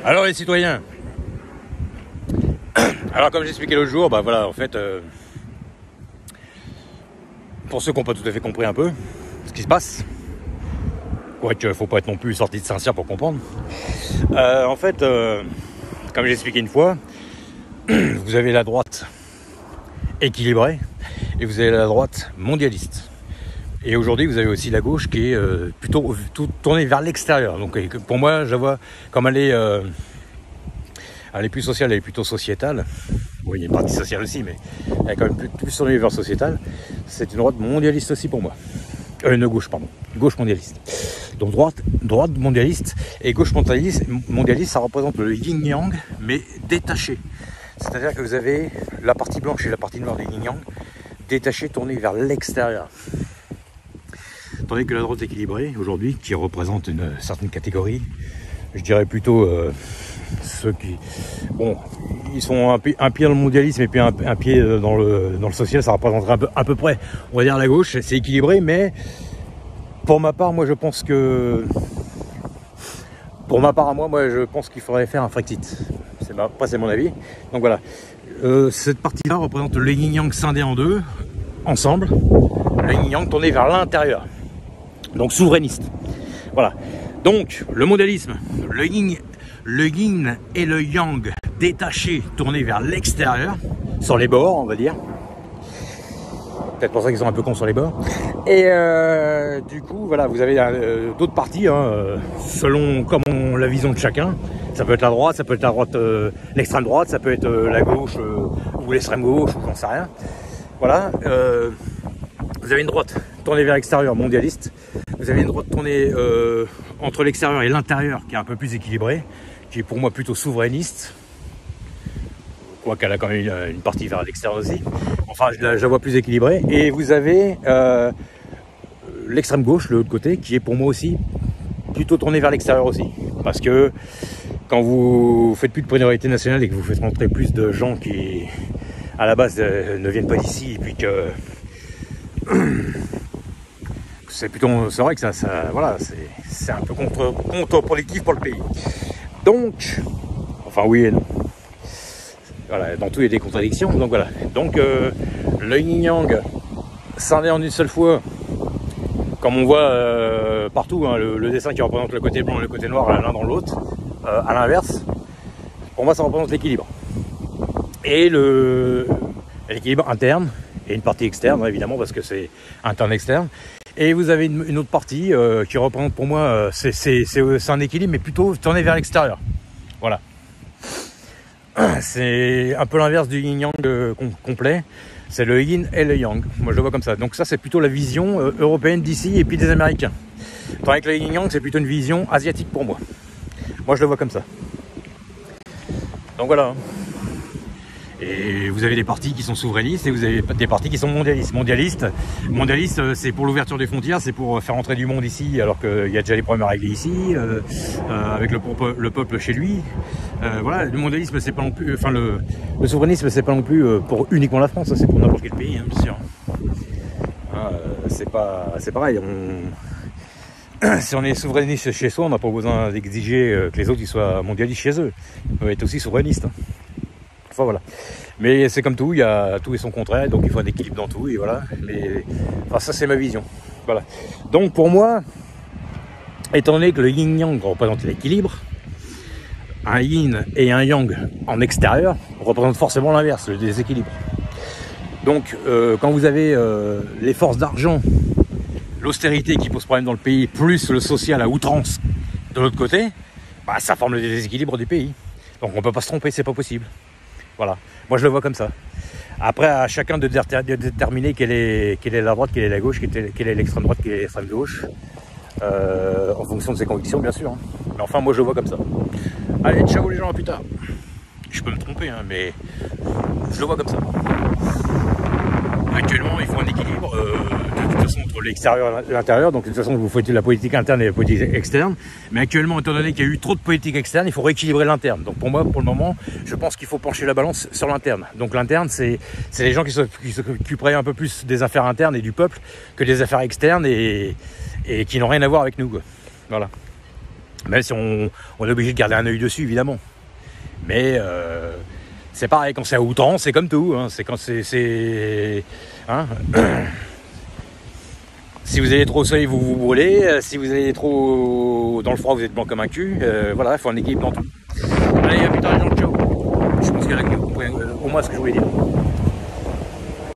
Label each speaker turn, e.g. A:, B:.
A: Alors les citoyens, alors comme j'expliquais l'autre jour, bah voilà, en fait, pour ceux qui n'ont pas tout à fait compris un peu ce qui se passe, quoique faut pas être non plus sorti de Saint-Cyr pour comprendre, en fait, comme j'ai expliqué une fois, vous avez la droite équilibrée et vous avez la droite mondialiste. Et aujourd'hui, vous avez aussi la gauche qui est plutôt tournée vers l'extérieur. Donc pour moi, je la vois comme elle est plus sociale, elle est plutôt sociétale. Bon, il y a une partie sociale aussi, mais elle est quand même plus tournée vers sociétale. C'est une droite mondialiste aussi pour moi. Une gauche, pardon. Gauche mondialiste. Donc droite mondialiste et gauche mondialiste, ça représente le yin-yang, mais détaché. C'est-à-dire que vous avez la partie blanche et la partie noire du yin-yang détachées, tournées vers l'extérieur. Tandis que la droite équilibrée, aujourd'hui, qui représente une certaine catégorie, je dirais plutôt ceux qui... Bon, ils sont un pied dans le mondialisme et puis un pied dans le social, ça représenterait à peu près, on va dire, la gauche, c'est équilibré, mais pour ma part, moi, je pense que... Pour ma part à moi, je pense qu'il faudrait faire un Frexit. Après, c'est mon avis. Donc voilà, cette partie-là représente le yin-yang scindé en deux, ensemble, le yin-yang tourné vers l'intérieur. Donc souverainiste. Voilà. Donc le mondialisme, le yin et le yang détachés, tournés vers l'extérieur, sur les bords, on va dire. Peut-être pour ça qu'ils sont un peu cons sur les bords. Et du coup, voilà, vous avez d'autres partis, selon comme la vision de chacun. Ça peut être la droite, l'extrême droite, ça peut être la gauche ou l'extrême gauche, ou j'en sais rien. Voilà. Vous avez une droite tournée vers l'extérieur, mondialiste. Vous avez une droite tournée entre l'extérieur et l'intérieur, qui est un peu plus équilibrée, qui est pour moi plutôt souverainiste. Quoiqu'elle a quand même une partie vers l'extérieur aussi. Enfin, je la vois plus équilibrée. Et vous avez l'extrême gauche, l'autre côté, qui est pour moi aussi plutôt tournée vers l'extérieur aussi. Parce que quand vous faites plus de priorité nationale et que vous faites rentrer plus de gens qui, à la base, ne viennent pas d'ici, et puis que c'est vrai que ça voilà, c'est un peu contre-productif pour le pays. Donc, enfin oui et non. Voilà, dans tout il y a des contradictions. Donc voilà. Donc le yin-yang scindé en une seule fois, comme on voit partout, le dessin qui représente le côté blanc et le côté noir l'un dans l'autre, à l'inverse, pour moi ça représente l'équilibre. Et l'équilibre interne et une partie externe, évidemment, parce que c'est interne-externe. Et vous avez une autre partie qui représente pour moi, c'est un équilibre, mais plutôt tourné vers l'extérieur. Voilà. C'est un peu l'inverse du yin-yang complet. C'est le yin et le yang. Moi, je le vois comme ça. Donc ça, c'est plutôt la vision européenne d'ici et puis des Américains. Tandis que le yin-yang, c'est plutôt une vision asiatique pour moi. Moi, je le vois comme ça. Donc voilà. Et vous avez des partis qui sont souverainistes et vous avez des partis qui sont mondialistes. Mondialistes, c'est pour l'ouverture des frontières, c'est pour faire entrer du monde ici, alors qu'il y a déjà les problèmes à régler ici, avec le peuple chez lui. Voilà, le mondialisme, c'est pas non plus, enfin le souverainisme, c'est pas non plus pour uniquement la France, c'est pour n'importe quel pays, bien sûr. C'est pareil. Si on est souverainiste chez soi, on n'a pas besoin d'exiger que les autres ils soient mondialistes chez eux. On peut être aussi souverainiste. Enfin voilà. Mais c'est comme tout, il y a tout et son contraire, donc il faut un équilibre dans tout, et voilà. Mais enfin, ça c'est ma vision. Voilà. Donc pour moi, étant donné que le yin-yang représente l'équilibre, un yin et un yang en extérieur représentent forcément l'inverse, le déséquilibre. Donc quand vous avez les forces d'argent, l'austérité qui pose problème dans le pays, plus le social à outrance de l'autre côté, bah, ça forme le déséquilibre du pays. Donc on ne peut pas se tromper, c'est pas possible. Voilà, moi je le vois comme ça. Après, à chacun de déterminer quelle est la droite, quelle est la gauche, quelle est l'extrême droite, quelle est l'extrême gauche, en fonction de ses convictions, bien sûr. Mais enfin, moi je le vois comme ça. Allez, ciao les gens, à plus tard. Je peux me tromper, mais je le vois comme ça. Actuellement, il faut un équilibre de toute façon entre l'extérieur et l'intérieur. Donc de toute façon, vous faites la politique interne et la politique externe. Mais actuellement, étant donné qu'il y a eu trop de politique externe, il faut rééquilibrer l'interne. Donc pour moi, pour le moment, je pense qu'il faut pencher la balance sur l'interne. Donc l'interne, c'est les gens qui s'occuperaient un peu plus des affaires internes et du peuple que des affaires externes et qui n'ont rien à voir avec nous, quoi. Voilà. Même si on est obligé de garder un œil dessus, évidemment. Mais c'est pareil, quand c'est à outrance, c'est comme tout. Hein. C'est quand c'est hein. Si vous allez trop au soleil, vous vous brûlez. Si vous allez trop dans le froid, vous êtes blanc comme un cul. Voilà, il faut un équilibre dans tout. Allez, à plus tard les gens, ciao. Je pense qu'il y en a qui ont compris au moins ce que je voulais dire.